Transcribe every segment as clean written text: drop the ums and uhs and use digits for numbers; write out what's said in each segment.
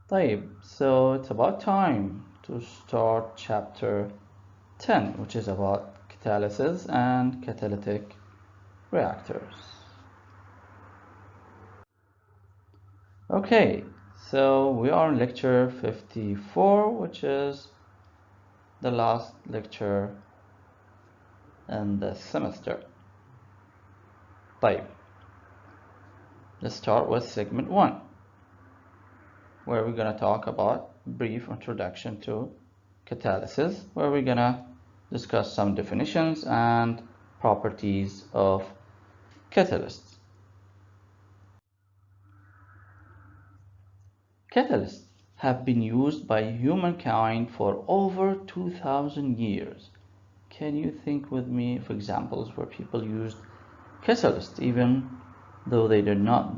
طيب, so it's about time to start chapter 10, which is about catalysis and catalytic reactors. Okay, so we are in lecture 54, which is the last lecture in the semester. طيب, let's start with segment 1, where we're going to talk about brief introduction to catalysis, where we're going to discuss some definitions and properties of catalysts. Catalysts have been used by humankind for over 2,000 years. Can you think with me of examples where people used catalysts even though they did not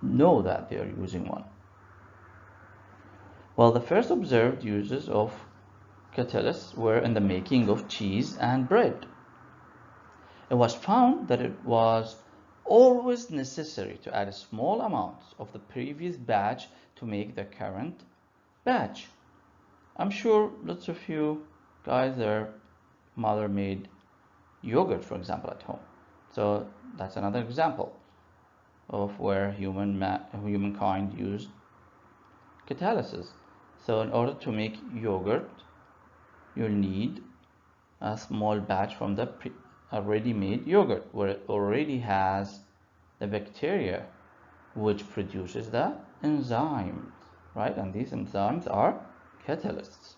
know that they are using one? Well, the first observed uses of catalysts were in the making of cheese and bread. It was found that it was always necessary to add a small amount of the previous batch to make the current batch. I'm sure lots of you guys, their mother made yogurt, for example, at home. So that's another example of where humankind used catalysis. So in order to make yogurt, you'll need a small batch from the already made yogurt, where it already has the bacteria which produces the enzymes, right? And these enzymes are catalysts.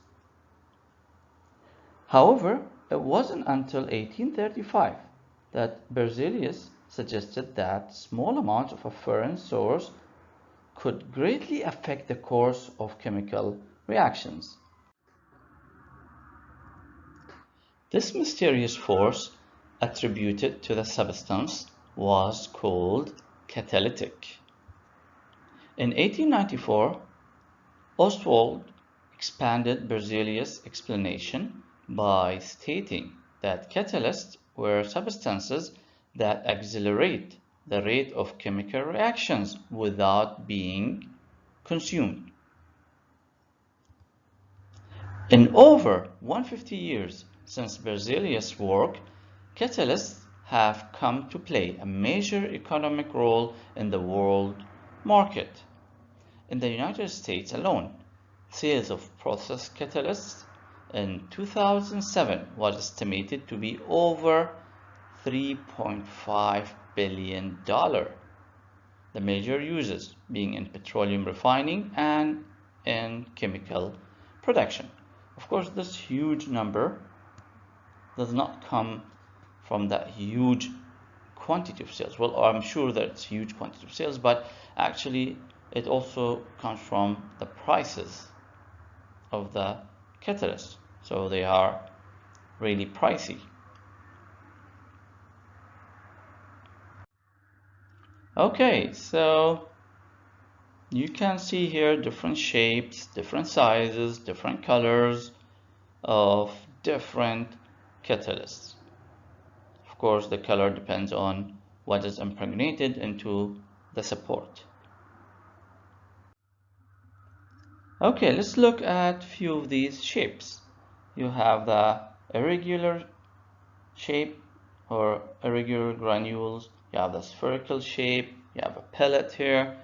However, it wasn't until 1835 that Berzelius suggested that small amounts of a foreign source could greatly affect the course of chemical reactions. This mysterious force attributed to the substance was called catalytic. In 1894, Ostwald expanded Berzelius' explanation by stating that catalysts were substances that accelerate the rate of chemical reactions without being consumed. In over 150 years since Berzelius' work, catalysts have come to play a major economic role in the world market. In the United States alone, sales of processed catalysts in 2007 was estimated to be over $3.5 billion. The major uses being in petroleum refining and in chemical production. Of course, this huge number does not come from that huge quantity of sales. Well, I'm sure that it's huge quantity of sales, but actually it also comes from the prices of the catalysts. So they are really pricey. Okay, so you can see here different shapes, different sizes, different colors of different catalysts. Of course, the color depends on what is impregnated into the support. Okay, let's look at a few of these shapes. You have the irregular shape or irregular granules. You have the spherical shape. You have a pellet here,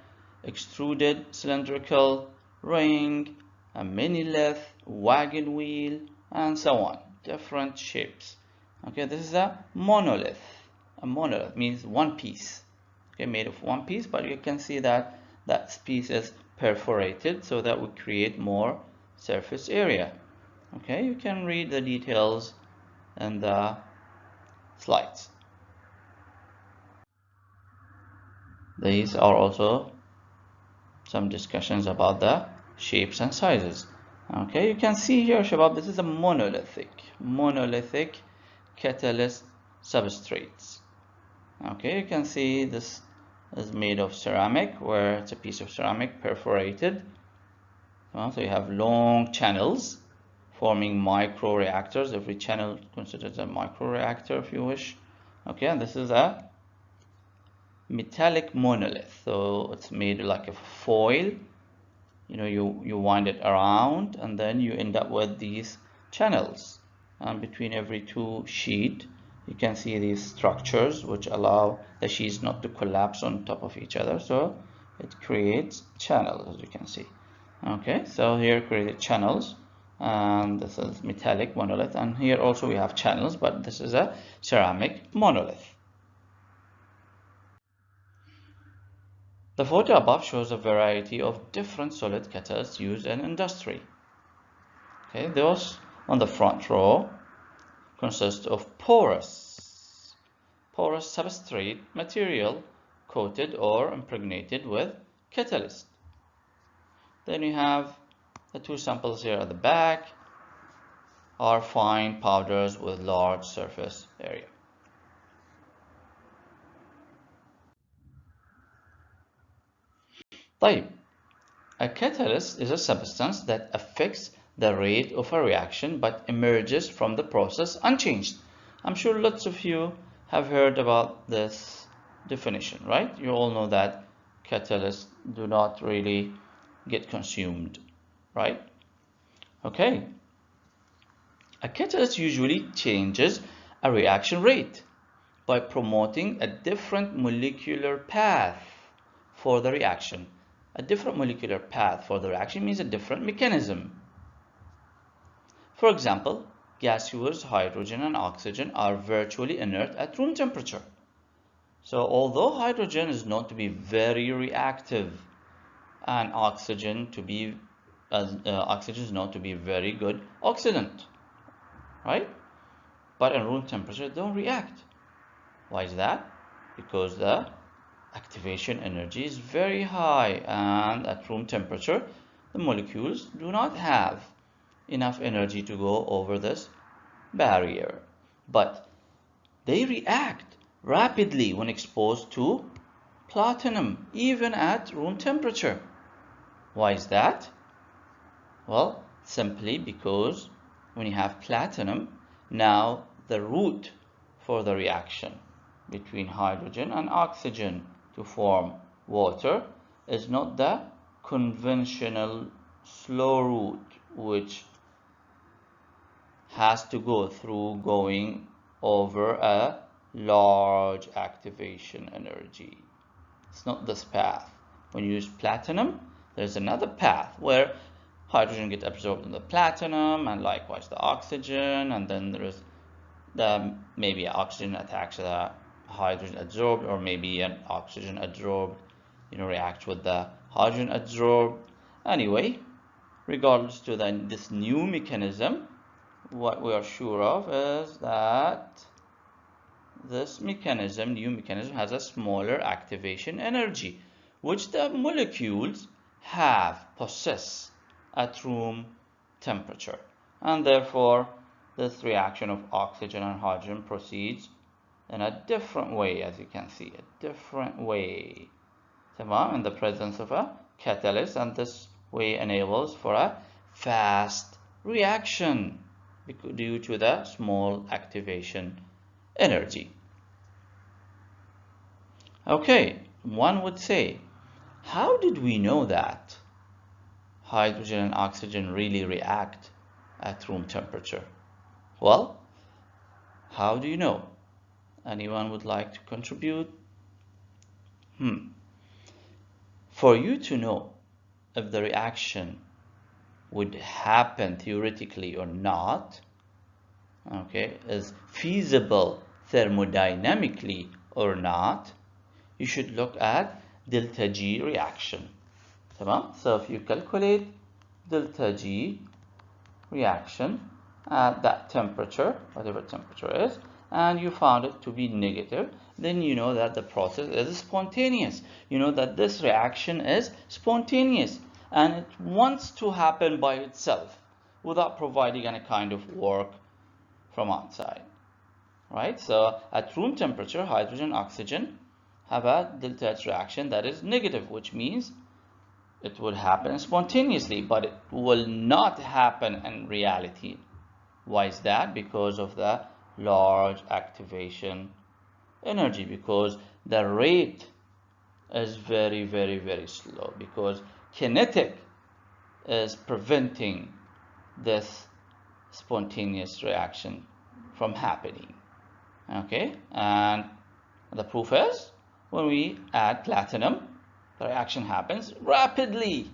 extruded, cylindrical, ring, a mini lathe, wagon wheel, and so on. Different shapes. Okay, this is a monolith. A monolith means one piece. Okay, made of one piece, but you can see that that piece is perforated so that would create more surface area. Okay, you can read the details in the slides. These are also some discussions about the shapes and sizes. Okay, you can see here, Shabab, this is a monolithic catalyst substrates. Okay, you can see this is made of ceramic, where it's a piece of ceramic perforated. So you have long channels forming micro reactors. Every channel considered a micro reactor if you wish. Okay, and this is a metallic monolith. So it's made like a foil you wind it around, and then you end up with these channels. And between every two sheets, you can see these structures which allow the sheets not to collapse on top of each other. So it creates channels, as you can see. Okay, so here created channels, and this is metallic monolith, and here also we have channels, but this is a ceramic monolith. The photo above shows a variety of different solid catalysts used in industry. Okay, those on the front row consist of porous substrate material coated or impregnated with catalyst. Then you have the two samples here at the back are fine powders with large surface area. طيب, a catalyst is a substance that affects the rate of a reaction but emerges from the process unchanged. I'm sure lots of you have heard about this definition, right? You all know that catalysts do not really get consumed, right? Okay. A catalyst usually changes a reaction rate by promoting a different molecular path for the reaction. A different molecular path for the reaction means a different mechanism. For example, gaseous hydrogen and oxygen are virtually inert at room temperature. So although hydrogen is known to be very reactive and oxygen is known to be very good oxidant, right? But at room temperature they don't react. Why is that? Because the activation energy is very high, and at room temperature the molecules do not have enough energy to go over this barrier, but they react rapidly when exposed to platinum even at room temperature. Why is that? Well, simply because when you have platinum, now the route for the reaction between hydrogen and oxygen to form water is not the conventional slow route, which has to go through going over a large activation energy. It's not this path. When you use platinum, there's another path where hydrogen gets absorbed in the platinum, and likewise the oxygen, and then there is maybe oxygen attacks the hydrogen adsorbed, or maybe an oxygen adsorbed reacts with the hydrogen adsorbed. Anyway, regardless to this new mechanism, what we are sure of is that this new mechanism has a smaller activation energy, which the molecules possess at room temperature, and therefore this reaction of oxygen and hydrogen proceeds in a different way, as you can see, a different way in the presence of a catalyst, and this way enables for a fast reaction due to the small activation energy. Okay, one would say, how did we know that hydrogen and oxygen really react at room temperature? Well, how do you know? Anyone would like to contribute? For you to know if the reaction would happen theoretically or not, okay, is feasible thermodynamically or not, you should look at delta G reaction. So if you calculate delta G reaction at that temperature, whatever temperature is, and you found it to be negative, then you know that the process is spontaneous. You know that this reaction is spontaneous and it wants to happen by itself without providing any kind of work from outside, right? So at room temperature, hydrogen and oxygen have a delta H reaction that is negative, which means it will happen spontaneously, but it will not happen in reality. Why is that? Because of the large activation energy, because the rate is very, very, very slow, because kinetic is preventing this spontaneous reaction from happening. Okay, and the proof is when we add platinum, the reaction happens rapidly,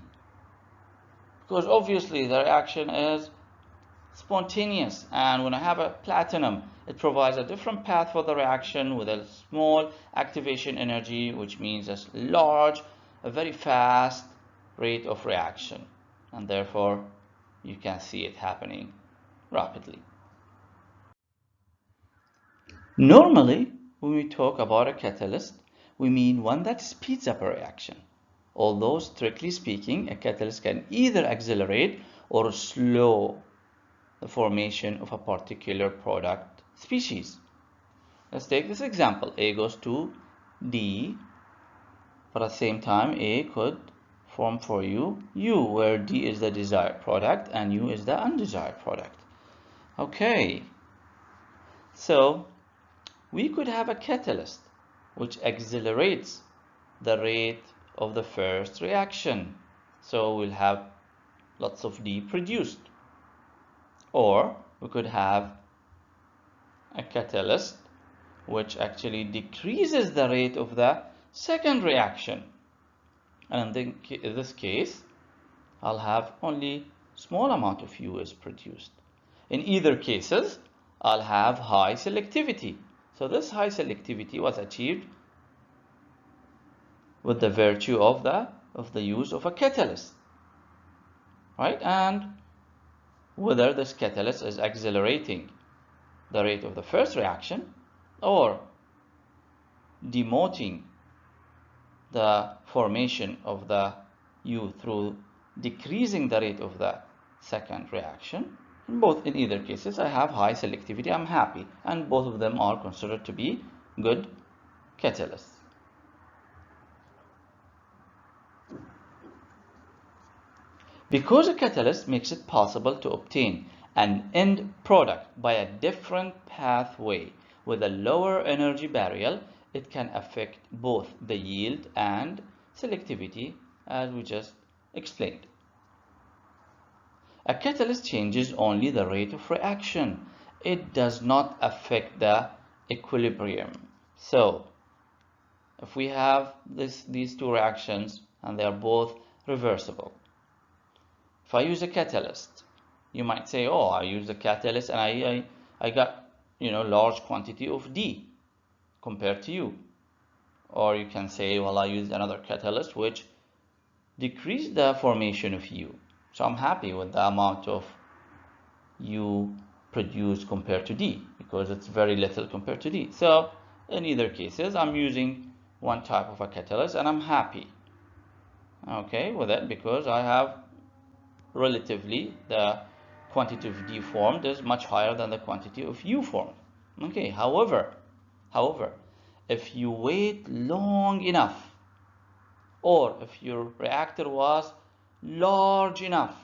because obviously the reaction is spontaneous, and when I have a platinum, it provides a different path for the reaction with a small activation energy, which means a very fast rate of reaction, and therefore you can see it happening rapidly. Normally, when we talk about a catalyst, we mean one that speeds up a reaction. Although, strictly speaking, a catalyst can either accelerate or slow the formation of a particular product species. Let's take this example. A goes to D, but at the same time, A could form for U, where D is the desired product and U is the undesired product. Okay, so we could have a catalyst which accelerates the rate of the first reaction. So we'll have lots of D produced. Or we could have a catalyst which actually decreases the rate of the second reaction. And in this case, I'll have only small amount of U is produced. In either cases, I'll have high selectivity. So this high selectivity was achieved with the virtue of the use of a catalyst, right? And whether this catalyst is accelerating the rate of the first reaction or demoting the formation of the U through decreasing the rate of the second reaction, in either cases I have high selectivity, I'm happy, and both of them are considered to be good catalysts. Because a catalyst makes it possible to obtain an end product by a different pathway with a lower energy barrier, it can affect both the yield and selectivity, as we just explained. A catalyst changes only the rate of reaction. It does not affect the equilibrium. So, if we have these two reactions and they are both reversible, if I use a catalyst, you might say, oh, I use a catalyst and I got, large quantity of D compared to U. Or you can say, well, I used another catalyst which decreased the formation of U. So I'm happy with the amount of U produced compared to D because it's very little compared to D. So in either cases, I'm using one type of a catalyst and I'm happy, okay, with it because I have relatively the quantity of D formed is much higher than the quantity of U formed. Okay, however, if you wait long enough, or if your reactor was large enough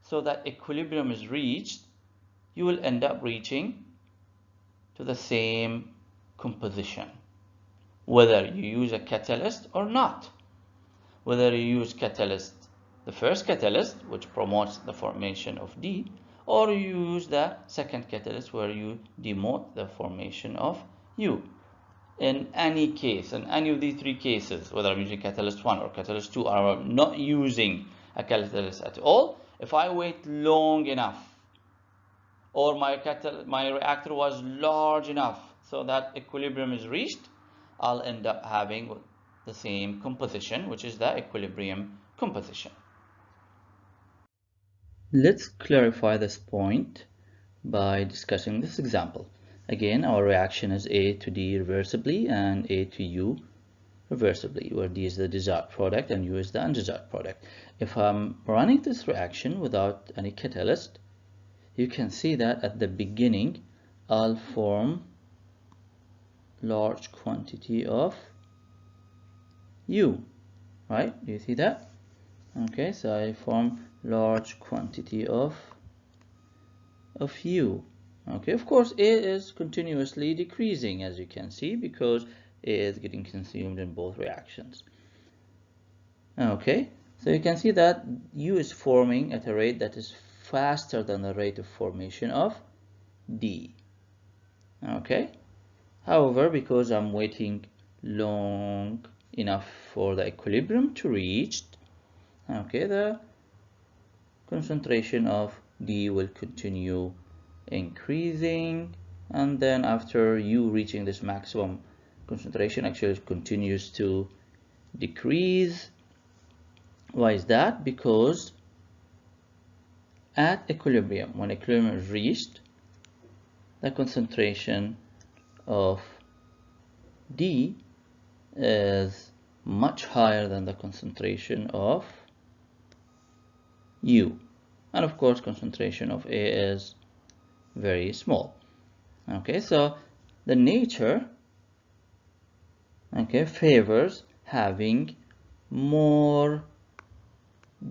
so that equilibrium is reached, you will end up reaching to the same composition, whether you use a catalyst or not. Whether you use the first catalyst, which promotes the formation of D, or you use the second catalyst where you demote the formation of U. In any case, in any of these three cases, whether I'm using catalyst 1 or catalyst 2, or I'm not using a catalyst at all, if I wait long enough, or my reactor was large enough so that equilibrium is reached, I'll end up having the same composition, which is the equilibrium composition. Let's clarify this point by discussing this example. Again, our reaction is A to D reversibly and A to U reversibly, where D is the desired product and U is the undesired product. If I'm running this reaction without any catalyst, you can see that at the beginning I'll form large quantity of U, right? Do you see that? Okay, so I form large quantity of U. Okay, of course A is continuously decreasing, as you can see, because A is getting consumed in both reactions. Okay, So you can see that U is forming at a rate that is faster than the rate of formation of D. Okay. However, because I'm waiting long enough for the equilibrium to reach, okay, the concentration of D will continue increasing, and then after U reaching this maximum concentration, actually it continues to decrease. Why is that? Because at equilibrium, when equilibrium is reached, the concentration of D is much higher than the concentration of U. And of course, concentration of A is very small. Okay, so the nature, okay, favors having more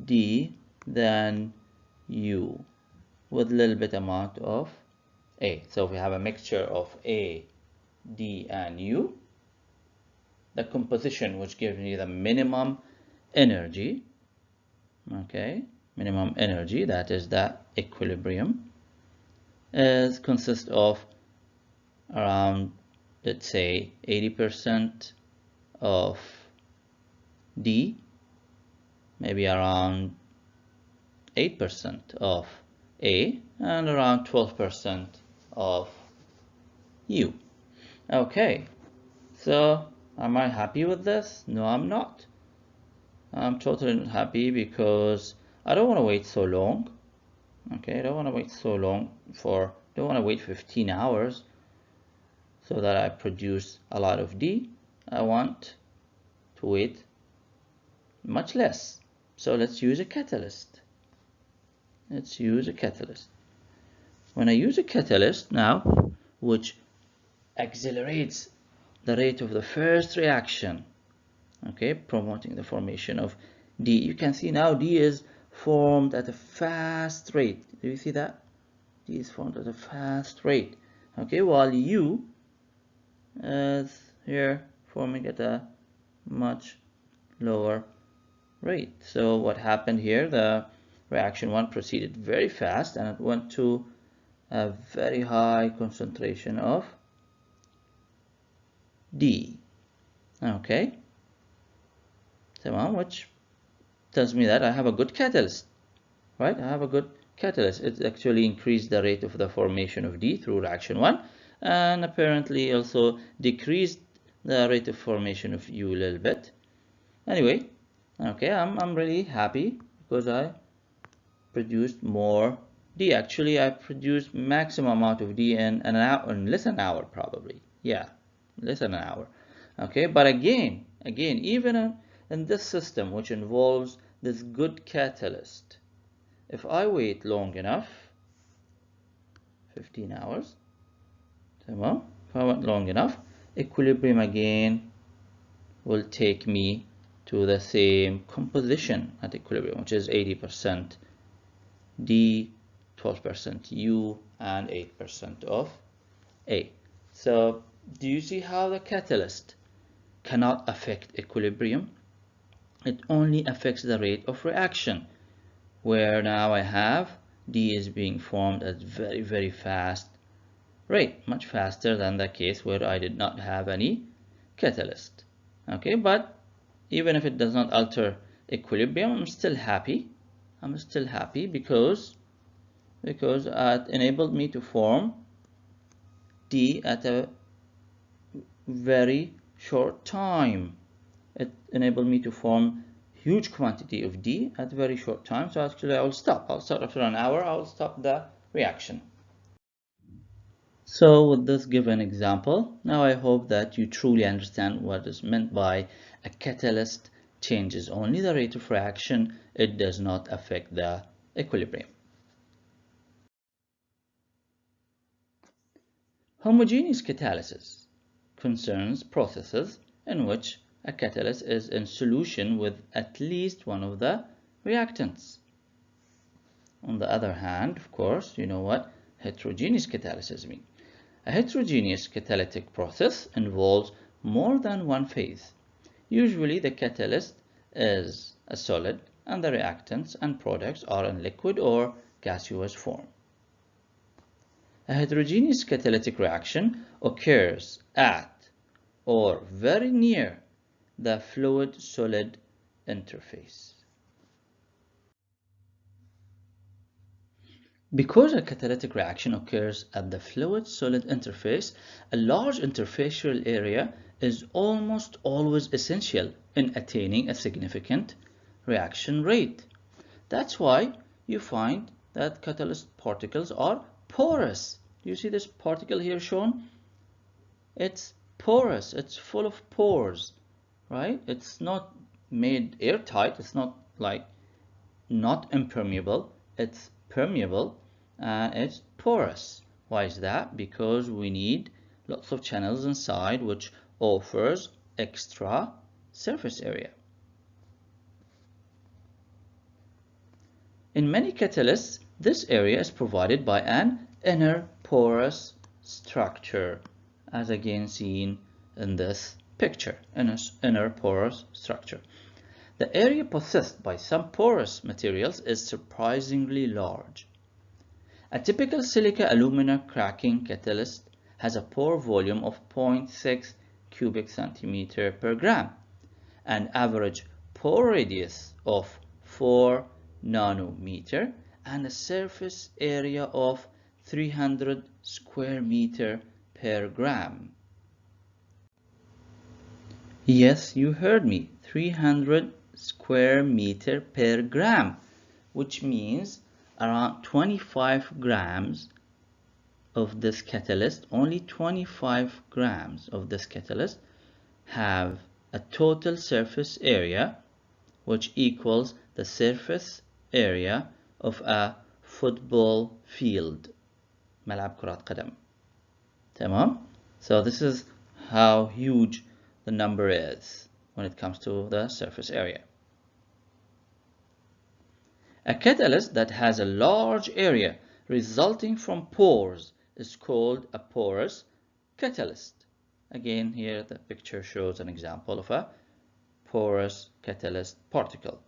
D than U with a little bit amount of A. So if we have a mixture of A, D, and U, the composition which gives me the minimum energy, okay, minimum energy, that is the equilibrium, consists of around, let's say, 80% of D, maybe around 8% of A, and around 12% of U. Okay, so am I happy with this? No, I'm not. I'm totally not happy because I don't want to wait so long. Okay, I don't want to wait so long don't want to wait 15 hours so that I produce a lot of D. I want to wait much less. So let's use a catalyst. Let's use a catalyst. When I use a catalyst now, which accelerates the rate of the first reaction, okay, promoting the formation of D, you can see now D is formed at a fast rate. Do you see that? D is formed at a fast rate. Okay, while U is here forming at a much lower rate. So what happened here? The reaction 1 proceeded very fast and it went to a very high concentration of D. Okay, which tells me that I have a good catalyst, right? I have a good catalyst. It actually increased the rate of the formation of D through reaction 1 and apparently also decreased the rate of formation of U a little bit. Anyway, okay, I'm really happy because I produced more D. Actually, I produced maximum amount of D in an hour, in less than an hour probably. Yeah, less than an hour. Okay, but again, even in this system which involves this good catalyst, if I wait long enough, 15 hours, if I wait long enough, equilibrium again will take me to the same composition at equilibrium, which is 80% D, 12% U, and 8% of A. So do you see how the catalyst cannot affect equilibrium? It only affects the rate of reaction, where now I have D is being formed at very, very fast rate, much faster than the case where I did not have any catalyst. Okay, but even if it does not alter equilibrium, I'm still happy. I'm still happy because it enabled me to form D at a very short time. It enabled me to form huge quantity of D at a very short time. So actually I will stop. I'll start after an hour. I'll stop the reaction. So with this given example, now I hope that you truly understand what is meant by a catalyst changes only the rate of reaction. It does not affect the equilibrium. Homogeneous catalysis concerns processes in which a catalyst is in solution with at least one of the reactants. On the other hand, of course, you know what heterogeneous catalysis means. A heterogeneous catalytic process involves more than one phase. Usually the catalyst is a solid and the reactants and products are in liquid or gaseous form. A heterogeneous catalytic reaction occurs at or very near the fluid-solid interface. Because a catalytic reaction occurs at the fluid-solid interface, a large interfacial area is almost always essential in attaining a significant reaction rate. That's why you find that catalyst particles are porous. Do you see this particle here shown? It's porous, it's full of pores, right? It's not made airtight, it's not like not impermeable, it's permeable and it's porous. Why is that? Because we need lots of channels inside, which offers extra surface area. In many catalysts, this area is provided by an inner porous structure, as again seen in this picture, inner porous structure. The area possessed by some porous materials is surprisingly large. A typical silica alumina cracking catalyst has a pore volume of 0.6 cubic centimeter per gram, an average pore radius of 4 nanometer, and a surface area of 300 square meter per gram. Yes, you heard me, 300 square meter per gram, which means around 25 grams of this catalyst, only 25 grams of this catalyst have a total surface area which equals the surface area of a football field. ملعب كرة قدم. تمام? So this is how huge the number is when it comes to the surface area. A catalyst that has a large area resulting from pores is called a porous catalyst. Again, here the picture shows an example of a porous catalyst particle.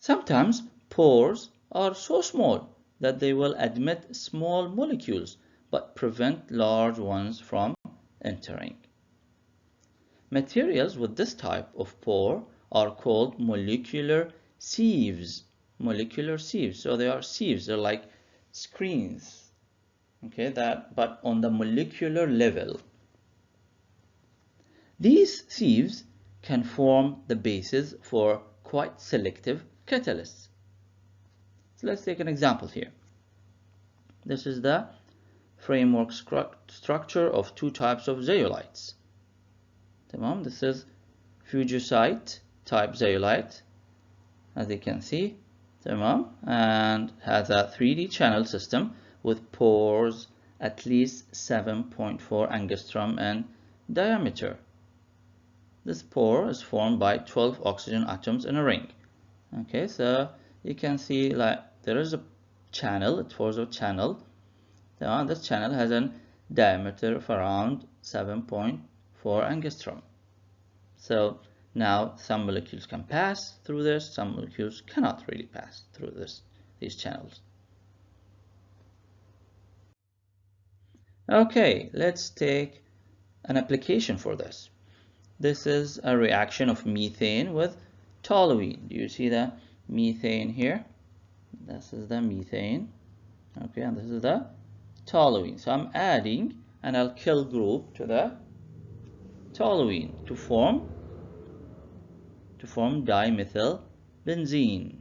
Sometimes pores are so small that they will admit small molecules but prevent large ones from entering. Materials with this type of pore are called molecular sieves. Molecular sieves. So they are sieves. They're like screens. Okay, but on the molecular level. These sieves can form the basis for quite selective catalysts. So let's take an example here. This is the framework structure of two types of zeolites. This is fugicite type zeolite, as you can see, and has a 3D channel system with pores at least 7.4 angstrom in diameter. This pore is formed by 12 oxygen atoms in a ring. Okay, so you can see like there is a channel, it forms a channel. This channel has a diameter of around 7.4 angstrom. So now some molecules can pass through this, some molecules cannot really pass through these channels. Okay, let's take an application for this. This is a reaction of methane with toluene. Do you see the methane here? This is the methane. Okay, and this is the toluene. So I'm adding an alkyl group to the toluene to form dimethyl benzene,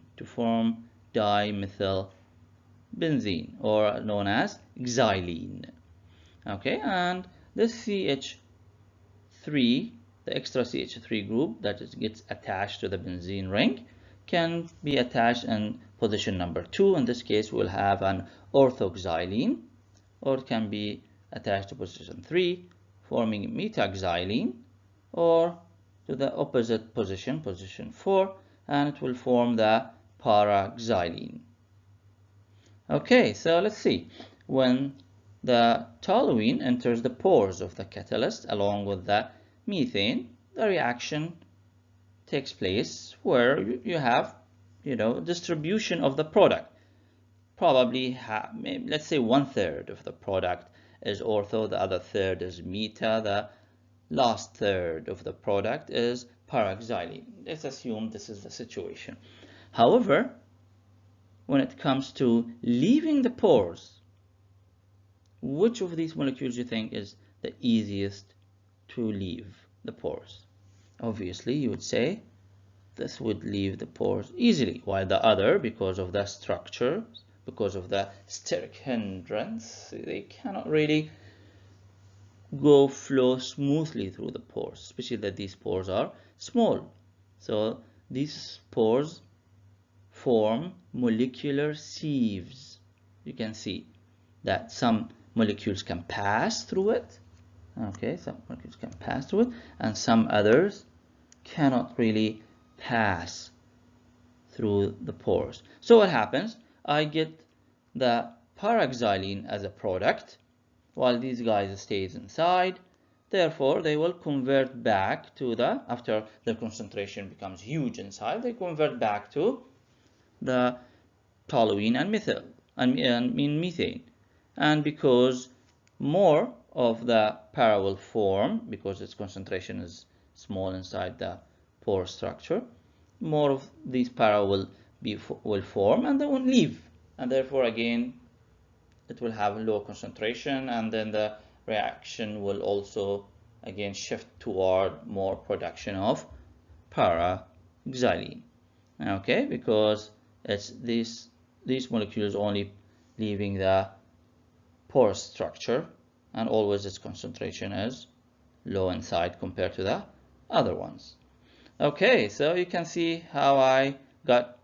or known as xylene. Okay, and this CH3, the extra CH3 group that gets attached to the benzene ring, can be attached in position number 2. In this case, we'll have an orthoxylene, or it can be attached to position 3, forming metaxylene, or to the opposite position, position 4, and it will form the paraxylene. Okay, so let's see. When the toluene enters the pores of the catalyst along with the methane, the reaction takes place where you have, distribution of the product. Probably let's say 1/3 of the product is ortho, the other third is meta, the last third of the product is paraxylene. Let's assume this is the situation. However, when it comes to leaving the pores, which of these molecules you think is the easiest to leave the pores? Obviously, you would say this would leave the pores easily, while the other, because of the structure, because of the steric hindrance, they cannot really flow smoothly through the pores, especially that these pores are small. So these pores form molecular sieves. You can see that some molecules can pass through it. Okay, some molecules can pass through it, and some others cannot really pass through the pores. So what happens? I get the paraxylene as a product, while these guys stays inside. Therefore, they will convert back to after the concentration becomes huge inside, they convert back to the toluene and methane. And because more of the para will form, because its concentration is small inside the pore structure, more of these para will form and they won't leave. And therefore, again, it will have a low concentration, and then the reaction will also again shift toward more production of paraxylene. Okay, because it's these molecules only leaving the pore structure, and always its concentration is low inside compared to the other ones. Okay, so you can see how I got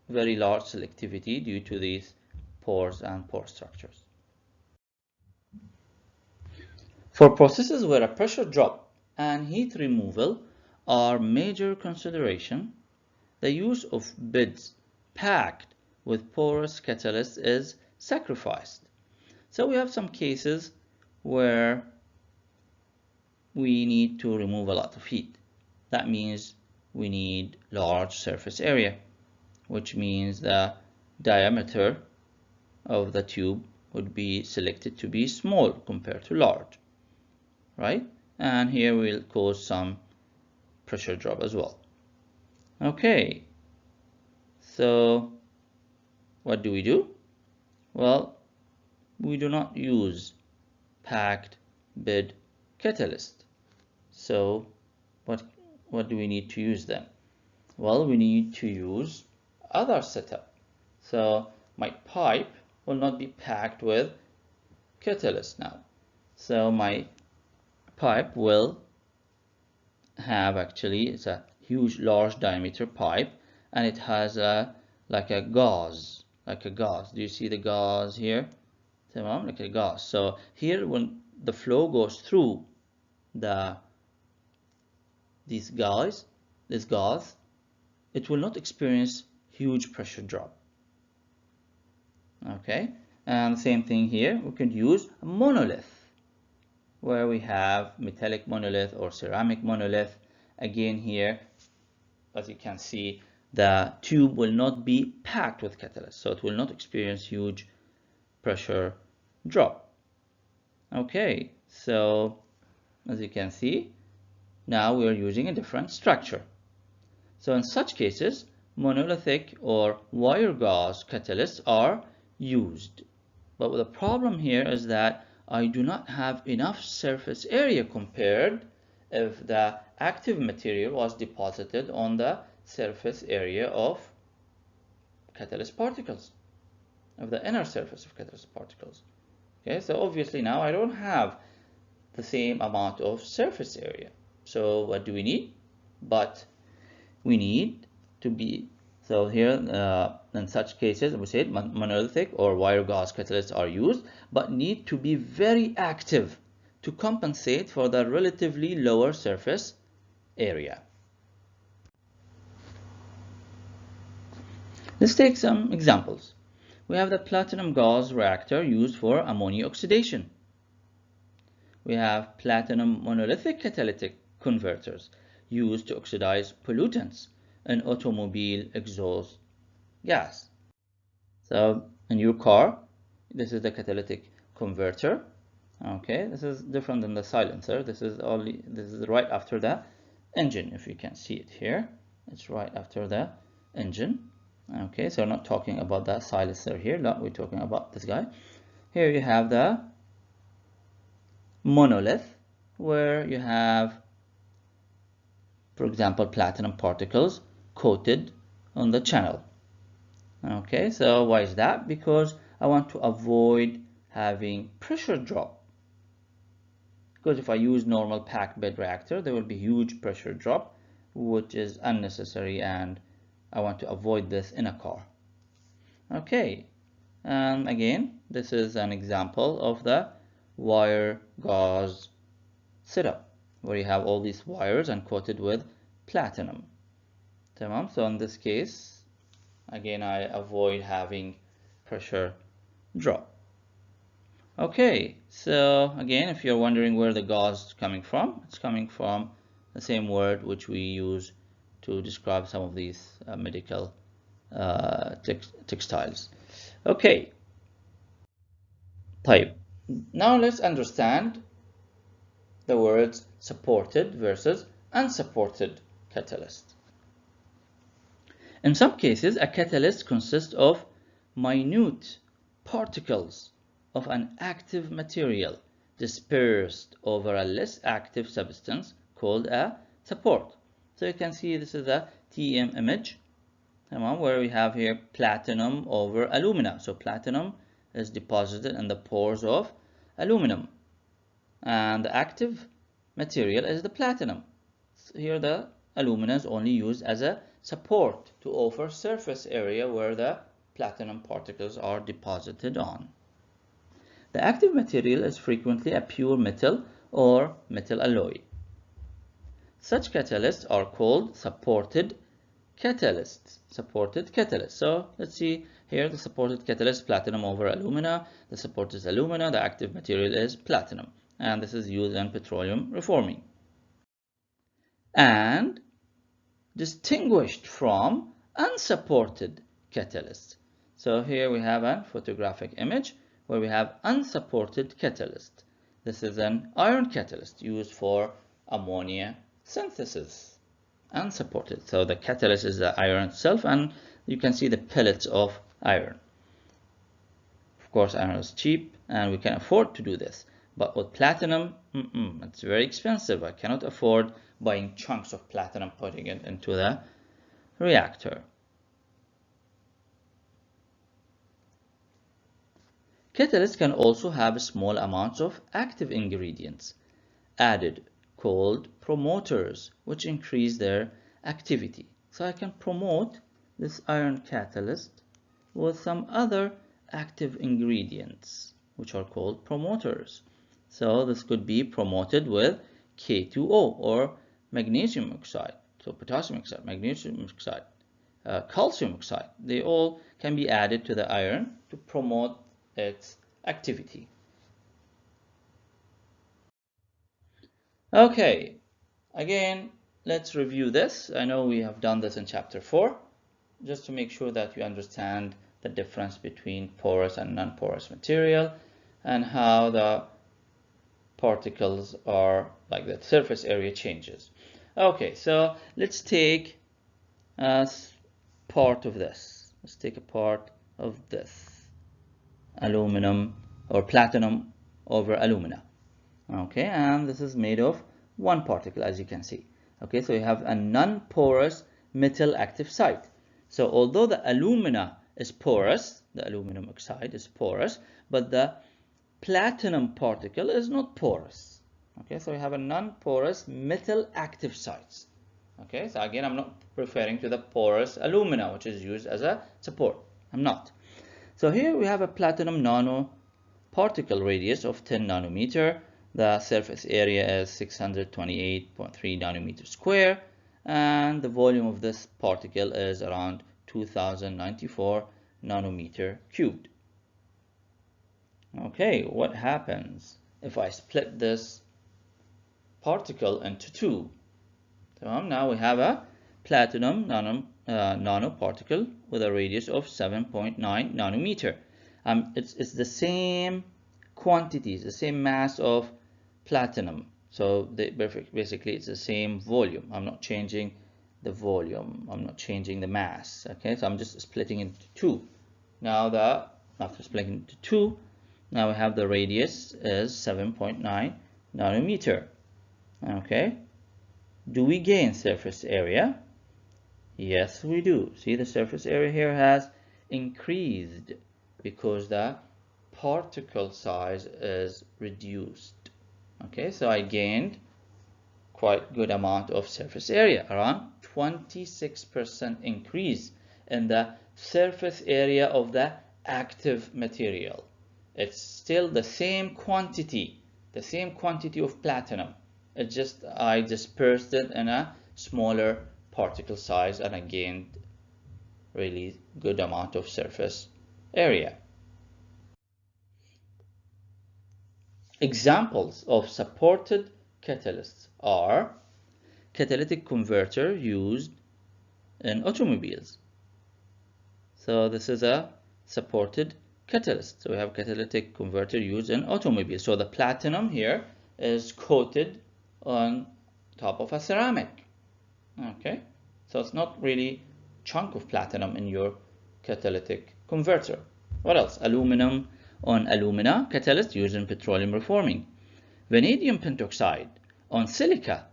very large selectivity due to these pores and pore structures. For processes where a pressure drop and heat removal are major consideration, the use of beds packed with porous catalysts is sacrificed. So we have some cases where we need to remove a lot of heat. That means we need large surface area, which means the diameter of the tube would be selected to be small compared to large, right? And here we'll cause some pressure drop as well. Okay, so what do? Well, we do not use packed bed catalyst. So what do we need to use then? Well, we need to use other setup. So my pipe will not be packed with catalyst now. So my pipe will have, actually, it's a huge, large diameter pipe, and it has like a gauze. Do you see the gauze here? Like a gauze. So here, when the flow goes through this gauze, it will not experience huge pressure drop. Okay, and same thing here. We could use a monolith, where we have metallic monolith or ceramic monolith. Again here, as you can see, the tube will not be packed with catalyst, so it will not experience huge pressure drop. Okay, so as you can see, now we are using a different structure. So in such cases, monolithic or wire gauze catalysts are used. But the problem here is that I do not have enough surface area compared if the active material was deposited on the surface area of catalyst particles, of the inner surface of catalyst particles. Okay, so obviously now I don't have the same amount of surface area. So what do we need? But we need to be, so here in such cases, we said monolithic or wire gauze catalysts are used, but need to be very active to compensate for the relatively lower surface area. Let's take some examples. We have the platinum gauze reactor used for ammonia oxidation. We have platinum monolithic catalytic converters used to oxidize pollutants in automobile exhaust gas. So in your car, this is the catalytic converter. Okay, this is different than the silencer. This is right after the engine. If you can see it here, it's right after the engine. Okay, so we're not talking about the silencer here. No, we're talking about this guy. Here you have the monolith, where you have, for example, platinum particles coated on the channel. Okay, so why is that? Because I want to avoid having pressure drop. Because if I use normal packed bed reactor, there will be huge pressure drop, which is unnecessary, and I want to avoid this in a car. Okay, and again, this is an example of the wire gauze setup, where you have all these wires and coated with platinum. So in this case, again, I avoid having pressure drop. Okay, so again, if you're wondering where the gauze is coming from, it's coming from the same word which we use to describe some of these medical textiles. Okay, type. Now let's understand the words supported versus unsupported catalyst. In some cases, a catalyst consists of minute particles of an active material dispersed over a less active substance called a support. So you can see this is a TM image, where we have here platinum over alumina. So platinum is deposited in the pores of aluminum, and the active material is the platinum. So here the alumina is only used as a support to offer surface area where the platinum particles are deposited on. The active material is frequently a pure metal or metal alloy. Such catalysts are called supported catalysts. So let's see here, the supported catalyst, platinum over alumina. The support is alumina, the active material is platinum, and this is used in petroleum reforming. And distinguished from unsupported catalysts. So here we have a photographic image where we have unsupported catalyst. This is an iron catalyst used for ammonia synthesis. Unsupported. So the catalyst is the iron itself, and you can see the pellets of iron. Of course, iron is cheap and we can afford to do this. But with platinum, it's very expensive. I cannot afford buying chunks of platinum, putting it into the reactor. Catalysts can also have small amounts of active ingredients added called promoters, which increase their activity. So I can promote this iron catalyst with some other active ingredients, which are called promoters. So this could be promoted with K2O or magnesium oxide, so potassium oxide, magnesium oxide, calcium oxide. They all can be added to the iron to promote its activity. Okay, again, let's review this. I know we have done this in chapter 4, just to make sure that you understand the difference between porous and non-porous material and how the particles are, like the surface area changes. Okay, so let's take a part of this. Let's take a part of this aluminum or platinum over alumina. Okay, and this is made of one particle, as you can see. Okay, so you have a non-porous metal active site. So although the alumina is porous, the aluminum oxide is porous, but the platinum particle is not porous. Okay, so we have a non-porous metal active sites. Okay, so again, I'm not referring to the porous alumina, which is used as a support. I'm not. So here we have a platinum nanoparticle radius of 10 nanometer. The surface area is 628.3 nanometer square, and the volume of this particle is around 2094 nanometer cubed. Okay, what happens if I split this particle into two? Now we have a platinum nanoparticle with a radius of 7.9 nanometer. It's the same quantities, the same mass of platinum. So basically it's the same volume. I'm not changing the volume. I'm not changing the mass. Okay, so I'm just splitting into two. Now after splitting into two, now we have the radius is 7.9 nanometer. Okay. Do we gain surface area? Yes, we do. See, the surface area here has increased because the particle size is reduced. Okay, so I gained quite good amount of surface area, around 26% increase in the surface area of the active material. It's still the same quantity of platinum. I dispersed it in a smaller particle size and I gained really good amount of surface area. Examples of supported catalysts are catalytic converter used in automobiles. So this is a supported catalyst. So we have catalytic converter used in automobiles. So the platinum here is coated on top of a ceramic. Okay, so it's not really chunk of platinum in your catalytic converter. What else? Aluminum on alumina catalyst used in petroleum reforming. Vanadium pentoxide on silica.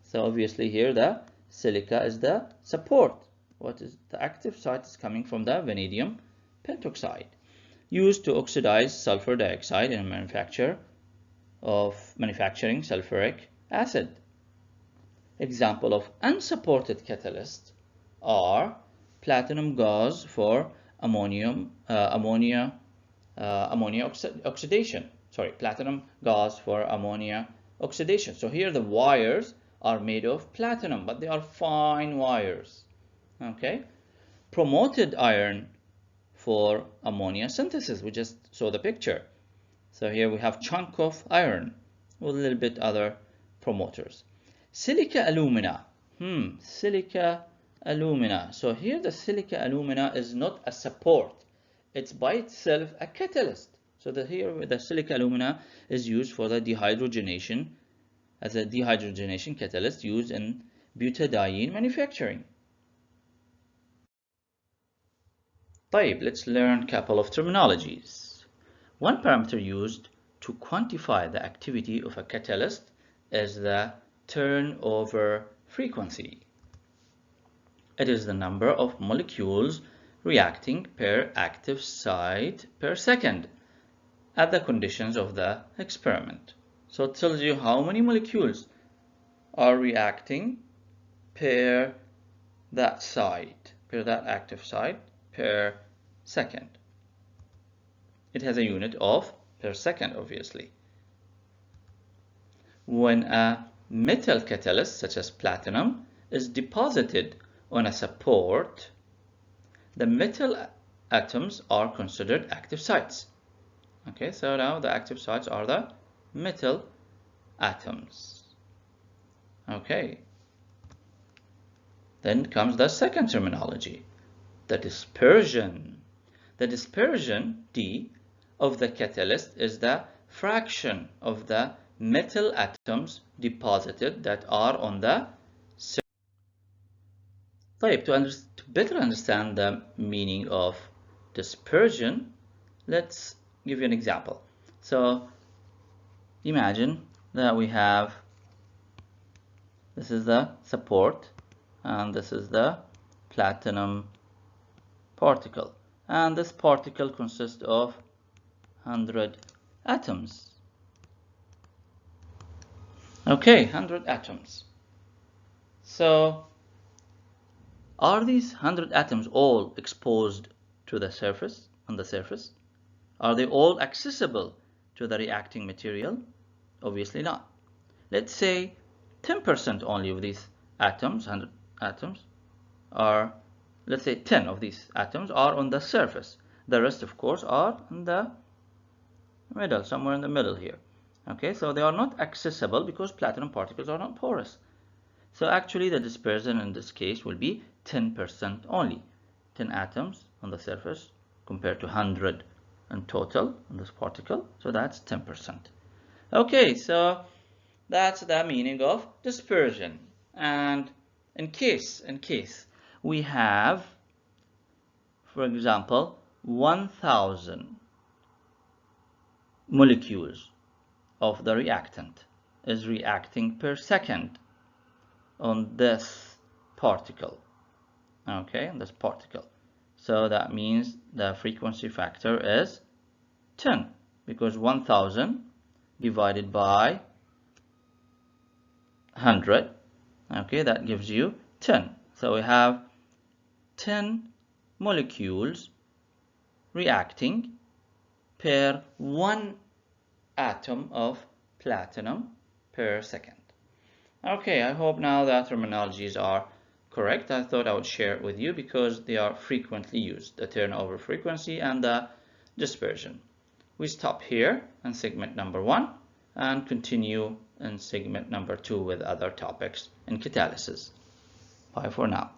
So obviously here the silica is the support. What is the active site is coming from the vanadium pentoxide, used to oxidize sulfur dioxide in manufacturing sulfuric acid. Example of unsupported catalysts are platinum gauze for ammonia oxidation. Platinum gauze for ammonia oxidation. So here the wires are made of platinum, but they are fine wires. Okay. Promoted iron for ammonia synthesis. We just saw the picture. So here we have chunk of iron with a little bit other promoters. Silica alumina. Silica alumina. So here the silica alumina is not a support. It's by itself a catalyst. So here the silica alumina is used for the dehydrogenation as a dehydrogenation catalyst used in butadiene manufacturing. Let's learn a couple of terminologies. One parameter used to quantify the activity of a catalyst is the turnover frequency. It is the number of molecules reacting per active site per second at the conditions of the experiment. So it tells you how many molecules are reacting per that active site per second. It has a unit of per second, obviously. When a metal catalyst, such as platinum, is deposited on a support, the metal atoms are considered active sites. Okay, so now the active sites are the metal atoms. Okay. Then comes the second terminology, the dispersion. The dispersion, D, of the catalyst is the fraction of the metal atoms deposited that are on the surface. To better understand the meaning of dispersion, let's give you an example. So imagine that we have, this is the support and this is the platinum particle, and this particle consists of 100 atoms. Okay, 100 atoms. So are these 100 atoms all exposed to the surface, on the surface? Are they all accessible to the reacting material? Obviously not. Let's say 10% only of these atoms, 100 atoms, are, let's say 10 of these atoms are on the surface. The rest, of course, are in the middle, somewhere in the middle here. Okay, so they are not accessible because platinum particles are not porous. So actually the dispersion in this case will be 10% only. 10 atoms on the surface compared to 100 in total on this particle. So that's 10%. Okay, so that's the meaning of dispersion. And in case we have, for example, 1000 molecules of the reactant is reacting per second on this particle. Okay, on this particle. So that means the frequency factor is 10, because 1000 divided by 100, okay, that gives you 10. So we have 10 molecules reacting per 1 atom of platinum per second. Okay, I hope now that terminologies are correct. I thought I would share it with you because they are frequently used, the turnover frequency and the dispersion. We stop here in segment number 1 and continue in segment number 2 with other topics in catalysis. Bye for now.